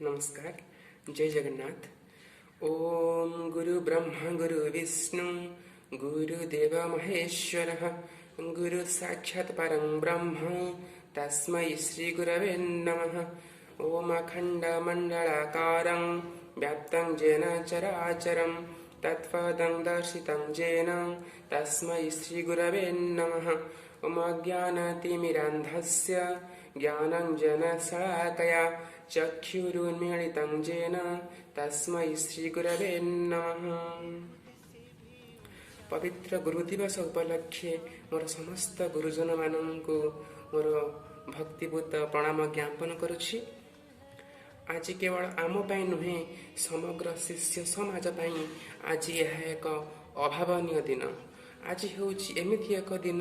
नमस्कार। जय जगन्नाथ। ओम गुरु ब्रह्मा गुरु विष्णु गुरुदेव महेश्वर गुरु साक्षात् परं ब्रह्म तस्मै श्री गुरवे नमः। ओम अखंड मंडलाकारं व्याप्तं येन चराचरं तत्पदं दर्शितं येन तस्मै श्री गुरवे नमः। ओम अज्ञानतिमिरान्धस्य ज्ञानाञ्जनशलाकया चक्षुरुन्मीलितं येन तस्मै श्री गुरवे नमः। पवित्र गुरु दिवस उपलक्षे मोर समस्त गुरुजन माननकु मोर भक्तिपूत प्रणाम ज्ञापन करुछि। आज केवल आम पाई नुहे समग्र शिष्य समाज पाई आज यह एक अभावनीय दिन। आज होउछि एमिति एक दिन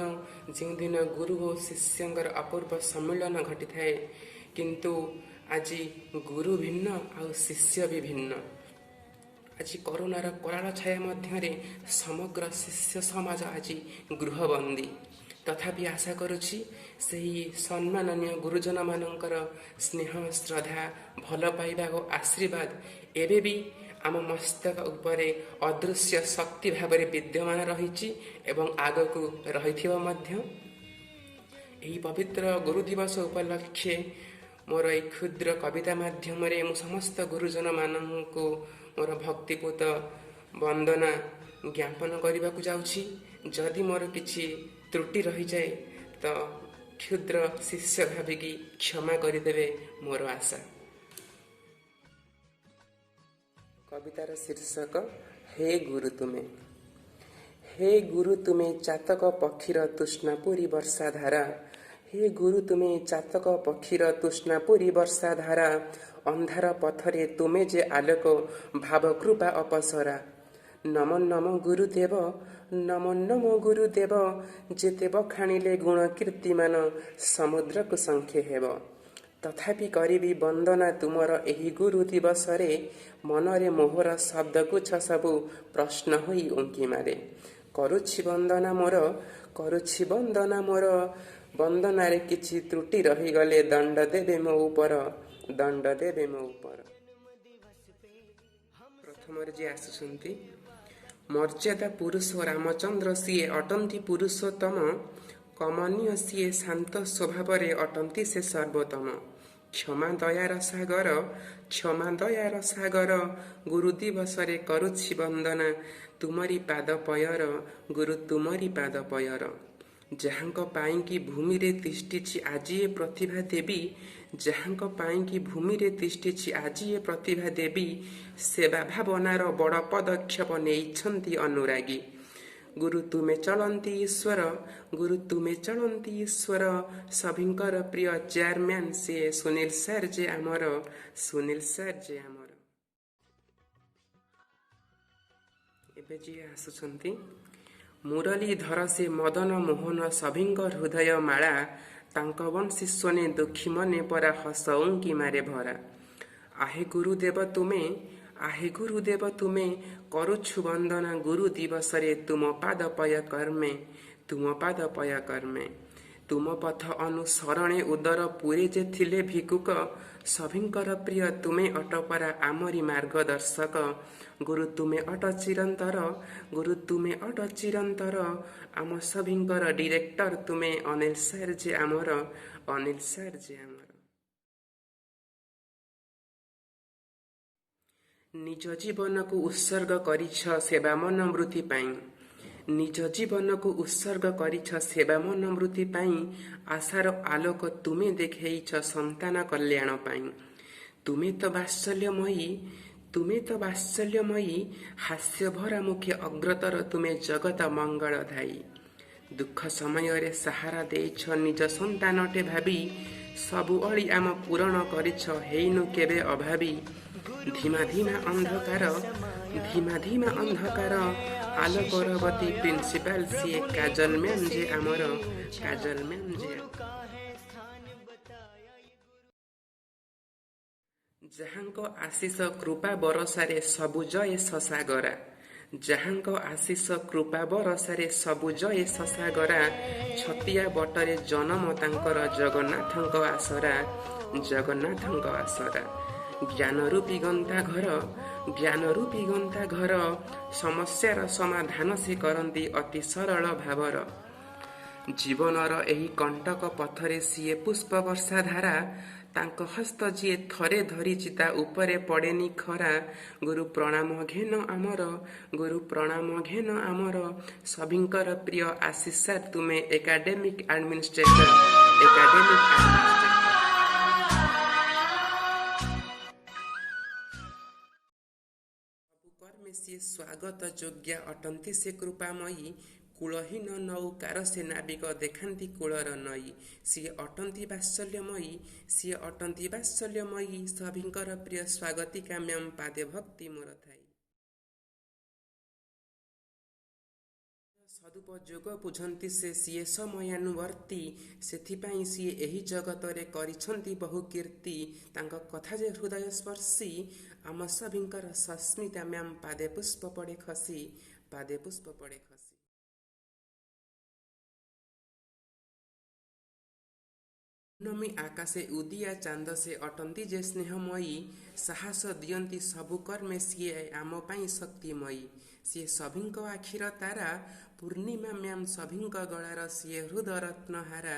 जो दिन गुरु और शिष्यंकर अपूर्व सम्मिलन घटी थाए, किंतु आज गुरु भिन्न और शिष्य भी भिन्न। आज कोरोनार कराल छाया मध्य समग्र शिष्य समाज आज गृहबंदी। तथापि आशा करुछि सही सम्माननीय गुरुजन मानकर स्नेह श्रद्धा भल पाइबा और आशीर्वाद एबे भी आम मस्तक उपरे अदृश्य शक्ति भाव विद्यमान रही एवं आगकू रहिथिबो मध्य। एही पवित्र गुरु दिवस उपलक्षे मोर एक क्षुद्र कविता माध्यम मु समस्त गुरुजन माननकु मोर भक्तिपूत वंदना ज्ञापन करने को जाउछि। जदि मोर किछि त्रुटि रही जाए तो क्षुद्र शिष्य भाविकी क्षमा करदेवे मोर आशा। कवितार शीर्षक हे गुरु तुमे। हे गुरु तुमे चातक पक्षीर तृष्णापुरी वर्षा धारा। हे गुरु तुमे चातक पक्षीर तृष्णापुरी वर्षा धारा। अंधार पथरे तुमे जे आलोक भाव कृपा अपसरा। नमो नमो गुरुदेव नमो नमो गुरुदेव। जेते बखाणिले गुण कीर्तिमान समुद्र को संख्य हेब। तथापि करिबी वंदना तुमर एही गुरु दिवसरे। मनरे मोहर शब्दगुच्छ सबु प्रश्न होई उंकी मारे। करुछि वंदना मोर करुछि वंदना मोर। वंदनारे किछि त्रुटि रही गले दंड देबे मो ऊपर दंड देबे मो ऊपर। प्रथम जे आसुछंती मर्यादा पुरुष रामचंद्र सीए अटंती पुरुषोत्तम। कमनीय सीए शांत स्वभाव अटंती से सर्वोत्तम। क्षमा दयार सागर क्षमा दयार सागर। गुरु दिवसरे करुछि वंदना तुमरी पाद पयर गुरु तुमरी पाद पयर। जहाँक पाइंकी भूमि रे तिष्ठिछि आज ये प्रतिभा देवी। जहाँक पाइंकी भूमि रे तिष्ठिछि आज ये प्रतिभा देवी। सेवा भावनार बड़ पदक्षेप नेइछन्ति अनुरागी। गुरु तुमे चलंती ईश्वर गुरु तुमे चलंती ईश्वर। सभिंकर प्रिय चेयरमैन से सुनील सर जे आमर सुनील सर जे आमर। एबे जी आसुछंती मुरली धर से मदन मोहन सभिंकर हृदय माला। तांक वंशी सोने दुखी मने परा हस उंकी मारे भरा। आहे गुरुदेव तुमे आहे गुरुदेव तुमे। करुछु वंदना गुरु दिवसरे तुम पाद पय कर्मे तुम पाद पय कर्मे। तुम पथ अनुसरणे उदर पुरे जे थिले भिकुक। सभिंकर प्रिय तुमे अटपरा आमरी मार्गदर्शक। गुरु तुमे अट चिरंतर गुरु तुमे अट चिरंतर। आम सभिंकर डायरेक्टर तुमे अनिल सर जे आमर अनिल सर जे आमर। निज जीवन को उत्सर्ग करिछ सेवा मनोवृत्ति पाई। निज जीवन को उत्सर्ग करिछ सेवा मनोवृत्ति पाई। आशार आलोक तुमे देखैछ संतान कल्याण पाई। तुमे तो वात्सल्यमयी तुमे तो वात्सल्यमयी। हास्य भरा मुखे अग्रतर तुमे जगत मंगल धाई। दुख समय रे सहारा देइछ निज संतानटे भाबी। सबु अली आम पूरण करिछ हेइनु केबे अभावी। धीमा धीमा अंधकार आलोकरवती प्रिंसिपल सीए काजल मैम जे आमर काजल मैम जे। जहाँको आशीष कृपा बरसारे सबुजय ससागरा। जहाँको आशीष कृपा बरसारे सबुजय ससागरा। छतिया बटरे जन्म तांकर जगन्नाथଙ୍କ आसरा जगन्नाथଙ୍କ आसरा। ଜ୍ଞାନରୂପୀ ଗନ୍ତା ଘର ସମସ୍ୟାର ସମାଧାନ ସେ କରନ୍ତି ଅତି ସରଳ ଭାବର। ଜୀବନର ଏହି କଣ୍ଟକ ପଥରେ ସିଏ ପୁଷ୍ପ ବର୍ଷା ଧାରା, ତାଙ୍କ ହସ୍ତ ଯିଏ ଥରେ ଧରିଛି ତା ଉପରେ ପଡ଼େନି ଖରା। ଗୁରୁ ପ୍ରଣାମ ଘେନ ଆମର ସଭିଙ୍କର ପ୍ରିୟ ଆଶିଷ ସାର୍, ତୁମେ ଏକାଡେମିକ୍ ଆଡମିନିଷ୍ଟ୍ରେଟର। କର୍ମେ ସିଏ ସ୍ୱାଗତ ଯୋଗ୍ୟା ଅଟନ୍ତି ସେ କୃପାମୟୀ, କୂଳହୀନ ନୌକାର ସେ ନାବିକ ଦେଖାନ୍ତି କୂଳର ନଈ। ସିଏ ଅଟନ୍ତି ବାତ୍ସଲ୍ୟମୟୀ, ସଭିଙ୍କର ପ୍ରିୟ ସ୍ୱାଗତିକା ମ୍ୟାମ୍, ପାଦେ ଭକ୍ତି ମୋର ଥାଇ। ସଦୁପଯୋଗ ବୁଝନ୍ତି ସେ ସିଏ ସମୟାନୁବର୍ତ୍ତୀ, ସେଥିପାଇଁ ସିଏ ଏହି ଜଗତରେ କରିଛନ୍ତି ବହୁ କୀର୍ତ୍ତି। ତାଙ୍କ କଥା ଯେ ହୃଦୟ ସ୍ପର୍ଶୀ, ଆମ ସଭିଙ୍କର ସସ୍ମିତା ମ୍ୟାମ୍, ପାଦେ ପୁଷ୍ପ ପଡ଼େ ଖସି। ପୂର୍ଣ୍ଣମୀ ଆକାଶେ ଉଦିଆ ଚାନ୍ଦ ସେ ଅଟନ୍ତି ଯେ ସ୍ନେହମୟୀ, ସାହସ ଦିଅନ୍ତି ସବୁ କର୍ମେ ସିଏ ଆମ ପାଇଁ ଶକ୍ତିମୟୀ। ସିଏ ସଭିଙ୍କ ଆଖିର ତାରା, ପୂର୍ଣ୍ଣିମା ମ୍ୟାମ୍ ସଭିଙ୍କ ଗଳାର ସିଏ ହୃଦରତ୍ନ ହାରା।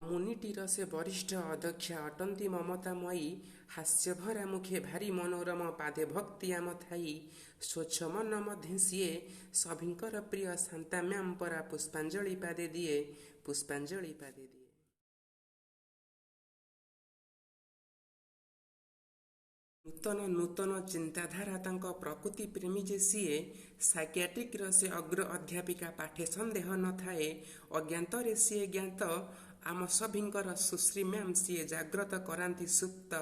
କମ୍ୟୁନିଟିର ସେ ବରିଷ୍ଠ ଅଧ୍ୟକ୍ଷା ଅଟନ୍ତି ମମତାମୟୀ, ହାସ୍ୟଭରା ମୁଖେ ଭାରି ମନୋରମ, ପାଦେ ଭକ୍ତି ଆମ ଥାଇ। ସ୍ୱଚ୍ଛ ମନ ମଧ୍ୟ ସିଏ ସଭିଙ୍କର ପ୍ରିୟ ଶାନ୍ତା ମ୍ୟାମ୍, ପରା ପୁଷ୍ପାଞ୍ଜଳି ପାଦେ ଦିଏ। ନୂତନ ଚିନ୍ତାଧାରା ତାଙ୍କ ପ୍ରକୃତି ପ୍ରେମୀ ଯେ ସିଏ, ସାଇକିଆଟ୍ରିକର ସେ ଅଗ୍ର ଅଧ୍ୟାପିକା, ପାଠେ ସନ୍ଦେହ ନଥାଏ। ଅଜ୍ଞାତରେ ସିଏ ଜ୍ଞାତ, ଆମ ସଭିଙ୍କର ସୁଶ୍ରୀ ମ୍ୟାମ୍, ସିଏ ଜାଗ୍ରତ କରାନ୍ତି ସୁପ୍ତ।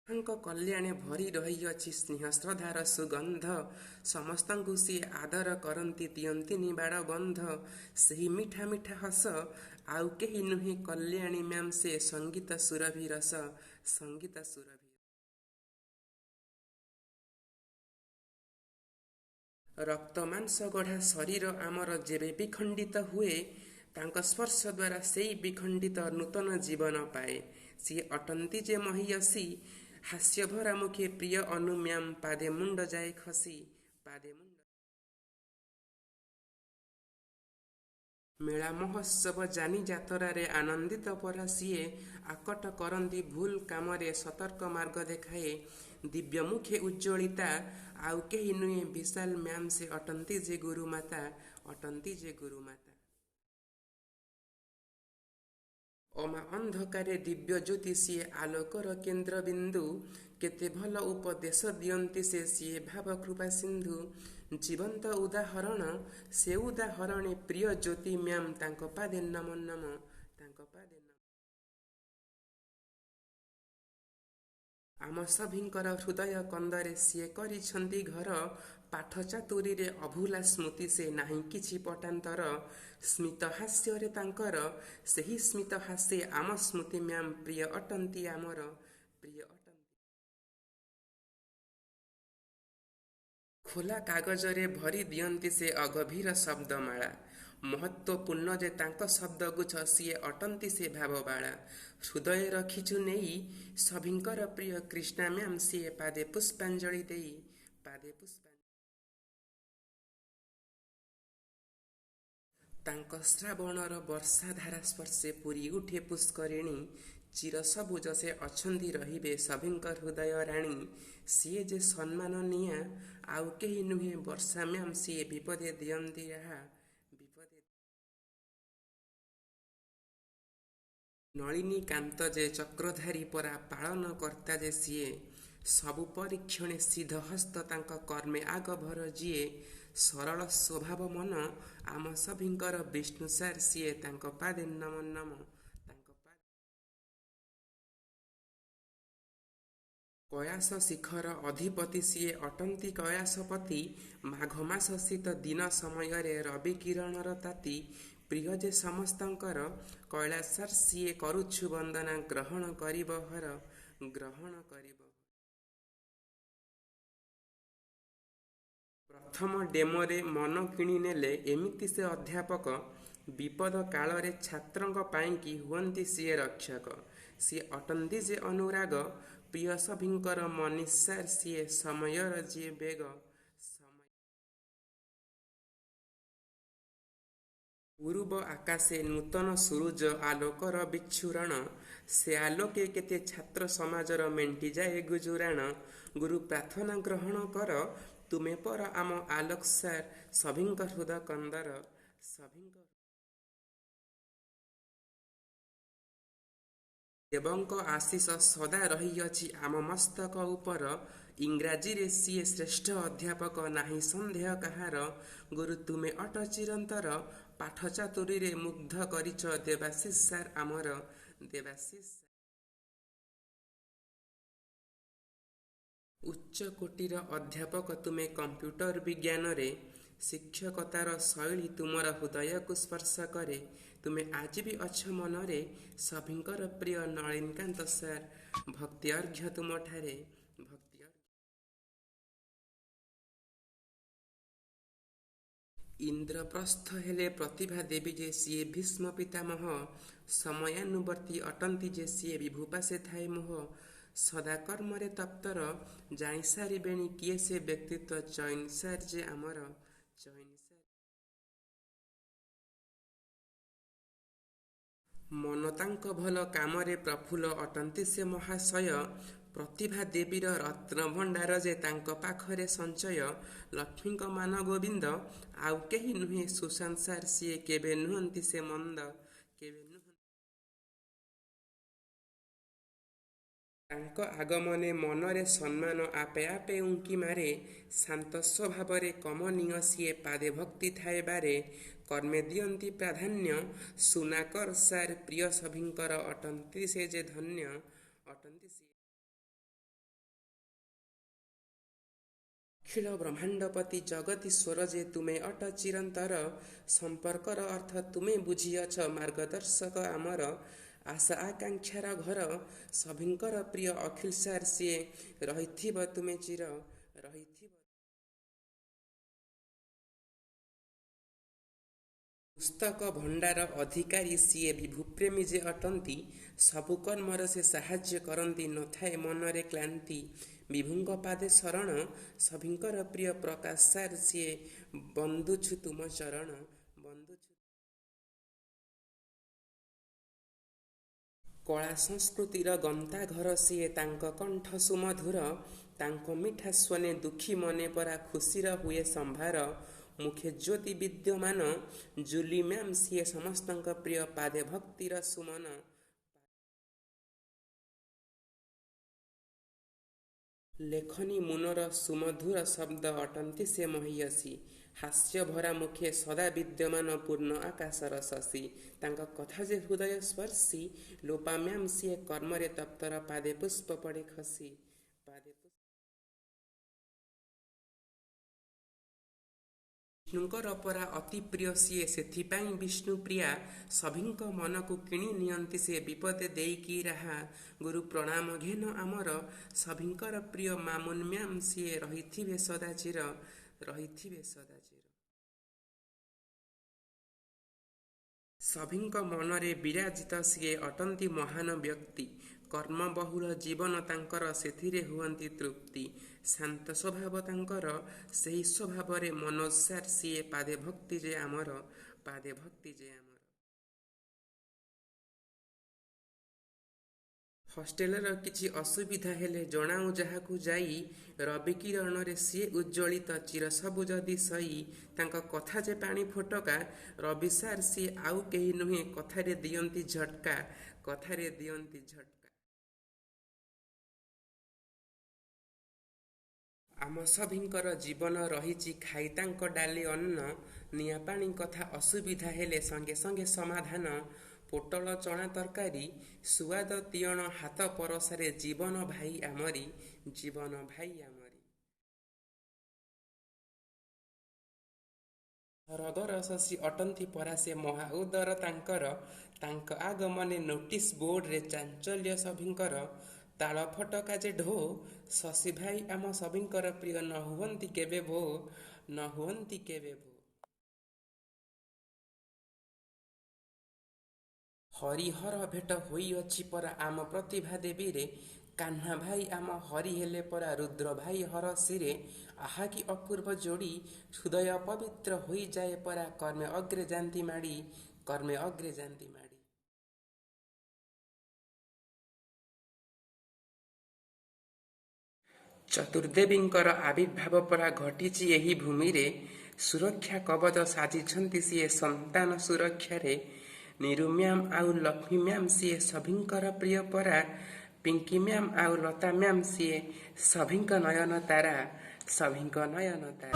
ତାଙ୍କ କଲ୍ୟାଣେ ଭରି ରହିଅଛି ସ୍ନେହ ଶ୍ରଦ୍ଧାର ସୁଗନ୍ଧ, ସମସ୍ତଙ୍କୁ ସିଏ ଆଦର କରନ୍ତି ଦିଅନ୍ତିନି ବାଡ଼ ବନ୍ଧ। ସେହି ମିଠା ମିଠା ହସ, ଆଉ କେହି ନୁହେଁ କଲ୍ୟାଣୀ ମ୍ୟାମ୍, ସେ ସଙ୍ଗୀତ ସୁରଭି ରସ। ରକ୍ତ ମାଂସ ଗଢ଼ା ଶରୀର ଆମର ଯେବେ ବିଖଣ୍ଡିତ ହୁଏ, ତାଙ୍କ ସ୍ପର୍ଶ ଦ୍ୱାରା ସେଇ ବିଖଣ୍ଡିତ ନୂତନ ଜୀବନ ପାଏ। ସିଏ ଅଟନ୍ତି ଯେ ମହୀୟସୀ, ହାସ୍ୟଭରା ମୁଖେ ପ୍ରିୟ ଅନୁ ମ୍ୟାମ୍, ପାଦେ ମୁଣ୍ଡ ଯାଏ ଖସି। ମେଳା ମହୋତ୍ସବ ଯାନି ଯାତରାରେ ଆନନ୍ଦିତ ପରା ସିଏ, ଆକଟ କରନ୍ତି ଭୁଲ କାମରେ ସତର୍କ ମାର୍ଗ ଦେଖାଏ। ଦିବ୍ୟ ମୁଖେ ଉଜ୍ଜ୍ୱଳିତା, ଆଉ କେହି ନୁହେଁ ବିଶାଲ ମ୍ୟାମ୍, ସେ ଅଟନ୍ତି ଯେ ଗୁରୁମାତା। ଅମା ଅନ୍ଧକାରେ ଦିବ୍ୟ ଜ୍ୟୋତି ସିଏ ଆଲୋକର କେନ୍ଦ୍ରବିନ୍ଦୁ, କେତେ ଭଲ ଉପଦେଶ ଦିଅନ୍ତି ସେ, ସିଏ ଭାବ କୃପା ସିନ୍ଧୁ। ଜୀବନ୍ତ ଉଦାହରଣ, ସେ ଉଦାହରଣେ ପ୍ରିୟ ଜ୍ୟୋତି ମ୍ୟାମ୍, ତାଙ୍କ ପାଦେ ନମ। ଆମ ସଭିଙ୍କର ହୃଦୟ କନ୍ଦରେ ସିଏ କରିଛନ୍ତି ଘର, ପାଠ ଚାତୁରୀରେ ଅଭୁଲା ସ୍ମୃତି ସେ ନାହିଁ କିଛି ପଟାନ୍ତର। ସ୍ମିତ ହାସ୍ୟରେ ତାଙ୍କର, ସେହି ସ୍ମିତ ହାସ୍ୟେ ଆମ ସ୍ମୃତି ମ୍ୟାମ୍, ପ୍ରିୟ ଅଟନ୍ତି ଆମର। ଖୋଲା କାଗଜରେ ଭରି ଦିଅନ୍ତି ସେ ଅଗଭୀର ଶବ୍ଦମାଳା, ମହତ୍ତ୍ୱପୂର୍ଣ୍ଣ ଯେ ତାଙ୍କ ଶବ୍ଦଗୁଚ୍ଛ, ସିଏ ଅଟନ୍ତି ସେ ଭାବବାଳା। ହୃଦୟରେ ରଖିଛୁ ନେଇ ସଭିଙ୍କର ପ୍ରିୟ କ୍ରିଷ୍ଣା ମ୍ୟାମ୍, ସିଏ ପାଦେ ପୁଷ୍ପାଞ୍ଜଳି ଦେଇ। ତାଙ୍କ ଶ୍ରାବଣର ବର୍ଷାଧାରା ସ୍ପର୍ଶେ ପୂରି ଉଠେ ପୁଷ୍କରିଣୀ, ଚିରସବୁଜ ସେ ଅଛନ୍ତି ରହିବେ ସଭିଙ୍କ ହୃଦୟ ରାଣୀ। ସିଏ ଯେ ସମ୍ମାନ ନିଆଁ, ଆଉ କେହି ନୁହେଁ ବର୍ଷା ମ୍ୟାମ୍, ସିଏ ବିପଦେ ଦିଅନ୍ତି ରାହା। ନଳିନୀ କାନ୍ତ ଯେ ଚକ୍ରଧାରୀ ପରା ପାଳନ କର୍ତ୍ତା ଯେ ସିଏ, ସବୁ ପରୀକ୍ଷଣେ ସିଦ୍ଧହସ୍ତ ତାଙ୍କ କର୍ମେ ଆଗଭର ଯିଏ। ସରଳ ସ୍ୱଭାବ ମନ, ଆମ ସଭିଙ୍କର ବିଷ୍ଣୁ ସାର୍, ସିଏ ତାଙ୍କ ପାଦେ ନମ। କୈଳାସ ଶିଖର ଅଧିପତି ସିଏ ଅଟନ୍ତି କୈଳାସପତି, ମାଘ ମାସ ଶୀତ ଦିନ ସମୟରେ ରବି କିରଣର ତାତି। ପ୍ରିୟ ଯେ ସମସ୍ତଙ୍କର କୈଳାସ ସାର୍, ସିଏ କରୁଛୁ ବନ୍ଦନା, ଗ୍ରହଣ କରିବ ହର। ପ୍ରଥମ ଡେମୋରେ ମନ କିଣିନେଲେ ଏମିତି ସେ ଅଧ୍ୟାପକ, ବିପଦ କାଳରେ ଛାତ୍ରଙ୍କ ପାଇଁକି ହୁଅନ୍ତି ସିଏ ରକ୍ଷକ। ସିଏ ଅଟନ୍ତି ଯେ ଅନୁରାଗ, ପ୍ରିୟ ସଭିଙ୍କର ମନିସାର ସିଏ ସମୟର ଯିଏ ବେଗ। ପୂର୍ବ ଆକାଶେ ନୂତନ ସୁରୁଜ ଆଲୋକର ବିଚ୍ଛୁରଣ, ସେ ଆଲୋକେ କେତେ ଛାତ୍ର ସମାଜର ମେଣ୍ଟିଯାଏ ଗୁଜୁରାଣ। ଗୁରୁ ପ୍ରାର୍ଥନା ଗ୍ରହଣ କର, ତୁମେ ପର ଆମ ଆଲୋକ ସାର, ସଭିଙ୍କ ହୃଦ କନ୍ଦର। ଦେବଙ୍କ ଆଶିଷ ସଦା ରହିଅଛି ଆମ ମସ୍ତକ ଉପର, ଇଂରାଜୀରେ ସିଏ ଶ୍ରେଷ୍ଠ ଅଧ୍ୟାପକ ନାହିଁ ସନ୍ଦେହ କାହାର। ଗୁରୁ ତୁମେ ଅଟ ଚିରନ୍ତର, ପାଠ ଚାତୁରୀରେ ମୁଗ୍ଧ କରିଛ ଦେବାଶିଷ ସାର ଆମର। ଦେବାଶିଷ ଉଚ୍ଚ କୋଟିର ଅଧ୍ୟାପକ ତୁମେ କମ୍ପ୍ୟୁଟର ବିଜ୍ଞାନରେ, ଶିକ୍ଷକତାର ଶୈଳୀ ତୁମର ହୃଦୟକୁ ସ୍ପର୍ଶ କରେ। ତୁମେ ଆଜି ବି ଅଛ ମନରେ, ସଭିଙ୍କର ପ୍ରିୟ ନଳିନୀକାନ୍ତ ସାର। ଭକ୍ତି ଅର୍ଘ୍ୟ ତୁମଠାରେ, ଭକ୍ତି ଅର୍ଘ୍ୟ। ଇନ୍ଦ୍ରପ୍ରସ୍ଥ ହେଲେ ପ୍ରତିଭା ଦେବୀ ଯେ ସିଏ ଭୀଷ୍ମ ପିତାମହ, ସମୟାନୁବର୍ତ୍ତୀ ଅଟନ୍ତି ଯେ ସିଏ ବିଭୂପା ସେ ଥାଏ ମୋହ। ସଦା କର୍ମରେ ତତ୍ପର, ଜାଣିସାରିବେଣି କିଏ ସେ ବ୍ୟକ୍ତିତ୍ୱ ଚଇନି ସାର ଯେ ଆମର। ଚଇନି ସାର ମନ ତାଙ୍କ ଭଲ କାମରେ ପ୍ରଫୁଲ୍ଲ ଅଟନ୍ତି ସେ ମହାଶୟ, ପ୍ରତିଭା ଦେବୀର ରତ୍ନଭଣ୍ଡାର ଯେ ତାଙ୍କ ପାଖରେ ସଞ୍ଚୟ। ଲକ୍ଷ୍ମୀଙ୍କ ମାନ ଗୋବିନ୍ଦ, ଆଉ କେହି ନୁହେଁ ସୁଶାନ୍ତ ସାର ସିଏ କେବେ ନୁହନ୍ତି ସେ ମନ୍ଦ, କେବେ ନୁହନ୍ତି। ତାଙ୍କ ଆଗମନେ ମନରେ ସମ୍ମାନ ଆପେ ଆପେ ଉଙ୍କି ମାରେ, ଶାନ୍ତ ସ୍ୱଭାବରେ କମନୀୟ ସିଏ ପାଦେ ଭକ୍ତି ଥାଏ ବାରେ। କର୍ମେ ଦିଅନ୍ତି ପ୍ରାଧାନ୍ୟ, ସୁନାକର ସାର ପ୍ରିୟ ସଭିଙ୍କର ଅଟନ୍ତି ସେ ଯେ ଧନ୍ୟ, ଅଟନ୍ତି ସିଏ। ଅଖିଳ ବ୍ରହ୍ମାଣ୍ଡପତି ଜଗତୀଶ୍ୱର ଯେ ତୁମେ ଅଟ ଚିରନ୍ତର, ସମ୍ପର୍କର ଅର୍ଥ ତୁମେ ବୁଝିଅଛ ମାର୍ଗଦର୍ଶକ ଆମର। ଆଶା ଆକାଂକ୍ଷାର ଘର, ସଭିଙ୍କର ପ୍ରିୟ ଅଖିଳ ସାର ସିଏ, ରହିଥିବ ତୁମେ ଚିର, ରହିଥିବ। ପୁସ୍ତକ ଭଣ୍ଡାର ଅଧିକାରୀ ସିଏ ବିଭୁପ୍ରେମୀ ଯେ ଅଟନ୍ତି, ସବୁ କର୍ମର ସେ ସାହାଯ୍ୟ କରନ୍ତି ନଥାଏ ମନରେ କ୍ଳାନ୍ତି। ବିଭୁଙ୍କ ପାଦେ ଶରଣ, ସଭିଙ୍କର ପ୍ରିୟ ପ୍ରକାଶ ସାର ସିଏ, ବନ୍ଦୁଛୁ ତୁମ ଚରଣ, ବନ୍ଦୁଛୁ। କଳା ସଂସ୍କୃତିର ଗନ୍ତାଘର ସିଏ ତାଙ୍କ କଣ୍ଠ ସୁମଧୁର, ତାଙ୍କ ମିଠା ସ୍ୱନେ ଦୁଃଖୀ ମନେ ପରା ଖୁସିର ହୁଏ ସମ୍ଭାର। ମୁଖେ ଜ୍ୟୋତି ବିଦ୍ୟମାନ, ଜୁଲି ମ୍ୟାମ୍ ସିଏ ସମସ୍ତଙ୍କ ପ୍ରିୟ ପାଦେ ଭକ୍ତିର ସୁମନ। ଲେଖନୀ ମୁନର ସୁମଧୁର ଶବ୍ଦ ଅଟନ୍ତି ସେ ମହୀୟସୀ, ହାସ୍ୟ ଭରା ମୁଖେ ସଦା ବିଦ୍ୟମାନ ପୂର୍ଣ୍ଣ ଆକାଶର ଶଶୀ। ତାଙ୍କ କଥା ଯେ ହୃଦୟ ସ୍ପର୍ଶୀ, ଲୋପା ମ୍ୟାମ୍ ସିଏ କର୍ମରେ ତତ୍ପର ପାଦେ ପୁଷ୍ପ ପଡ଼େ ଖସି, ପାଦେ ପୁଷ୍ପ। ବିଷ୍ଣୁଙ୍କର ପରା ଅତି ପ୍ରିୟ ସିଏ ସେଥିପାଇଁ ବିଷ୍ଣୁପ୍ରିୟା, ସଭିଙ୍କ ମନକୁ କିଣି ନିଅନ୍ତି ସେ ବିପଦେ ଦେଇକି ରାହା। ଗୁରୁ ପ୍ରଣାମ ଘେନ ଆମର, ସଭିଙ୍କର ପ୍ରିୟ ମାମୁନ ମ୍ୟାମ୍ ସିଏ ରହିଥିବେ ସଦା ଚିର, ରହିଥିବେ ସଦା ଚିର। ସଭିଙ୍କ ମନରେ ବିରାଜିତ ସିଏ ଅଟନ୍ତି ମହାନ ବ୍ୟକ୍ତି, କର୍ମବହୁଳ ଜୀବନ ତାଙ୍କର ସେଥିରେ ହୁଅନ୍ତି ତୃପ୍ତି। ଶାନ୍ତ ସ୍ୱଭାବ ତାଙ୍କର, ସେହି ସ୍ୱଭାବରେ ମନୋଜ ସାର ସିଏ ପାଦେ ଭକ୍ତି ଯେ ଆମର, ପାଦେ ଭକ୍ତି ଯେ ଆମର। ହଷ୍ଟେଲର କିଛି ଅସୁବିଧା ହେଲେ ଜଣାଉ ଯାହାକୁ ଯାଇ, ରବି କିରଣରେ ସିଏ ଉଜ୍ଜ୍ୱଳିତ ଚିରସବୁଜ ଦିଶଇ। ତାଙ୍କ କଥା ଯେ ପାଣି ଫୋଟକା, ରବି ସାର ସିଏ ଆଉ କେହି ନୁହେଁ କଥାରେ ଦିଅନ୍ତି ଝଟକା, କଥାରେ ଦିଅନ୍ତି ଝଟକା। ଆମ ସଭିଙ୍କର ଜୀବନ ରହିଛି ଖାଇ ତାଙ୍କ ଡାଲି ଅନ୍ନ, ନିଆଁ ପାଣି କଥା ଅସୁବିଧା ହେଲେ ସଙ୍ଗେ ସଙ୍ଗେ ସମାଧାନ। ପୋଟଳ ଚଣା ତରକାରୀ, ସୁଆଦ ତିଅଣ ହାତ ପରସାରେ ଜୀବନ ଭାଇ ଆମରି, ଜୀବନ ଭାଇ ଆମରି। ରଗର ଶଶୀ ଅଟନ୍ତି ପରା ସେ ମହା ଉଦର ତାଙ୍କର, ତାଙ୍କ ଆଗମନେ ନୋଟିସ ବୋର୍ଡରେ ଚାଞ୍ଚଲ୍ୟ ସଭିଙ୍କର। ତାଳ ଫଟକା ଯେ ଢୋ, ଶଶୀ ଭାଇ ଆମ ସଭିଙ୍କର ପ୍ରିୟ ନ ହୁଅନ୍ତି କେବେ ଭୋ, न हुअन्ति केबे भो। हरिहर भेट होइअछि परा आम प्रतिभा देवीरे, कान्हा भाई आम हरि हेले परा रुद्र भाई हर शिरे। आहा कि अपूर्व जोड़ी, हृदय पवित्र होई जाए परा कर्मे अग्रे जान्ति माड़ी, कर्मे अग्रे जान्ति माड़ी। चतुर्देवींकर आविर्भाव परा घटिछि एही भूमिरे, सुरक्षा कवच साजिछन्ति सिए संतान सुरक्षारे। निरु म्याम आउ लक्ष्मी म्याम सिए सभिंकर प्रिय परा, पिंकी म्याम आउ लता म्याम सिए सभिंक नयन तारा, सभिंक नयन तारा।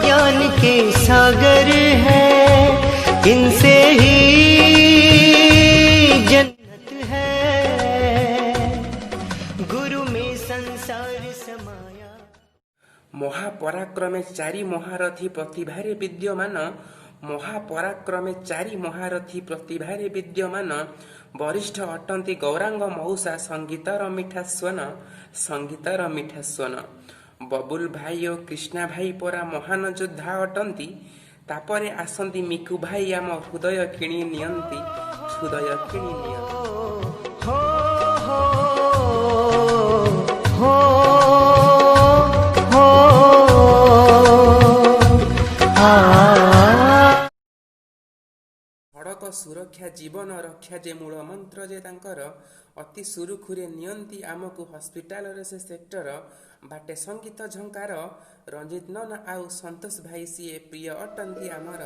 ज्ञान के सागर है, इनसे ही जन्नत है, गुरु में संसार समाया। महापराक्रमे चारि महारथी प्रतिभारे विद्यमान, महापराक्रमे चारि महारथी प्रतिभारे विद्यमान। वरिष्ठ अटन्ति गौरांग मौसा संगीतर मिठा स्वन, संगीतर मिठा स्वन। बबुल भाई और कृष्णा भाई परा महान योद्धा अटन्ति, तापरे आसन्ति मिकु भाई आम हृदय किणी नियन्ति, हृदय किणी नियन्ति। हो हो हो हो सड़क सुरक्षा जीवन रक्षा जे मूल मंत्र जे तांकर, अति सुरुखुरे नियंती आमको हॉस्पिटल रे से सेक्टर। बाटे संगीत झंकार, रंजित नना आउ संतोष भाई सीए प्रिय अटंती आमर।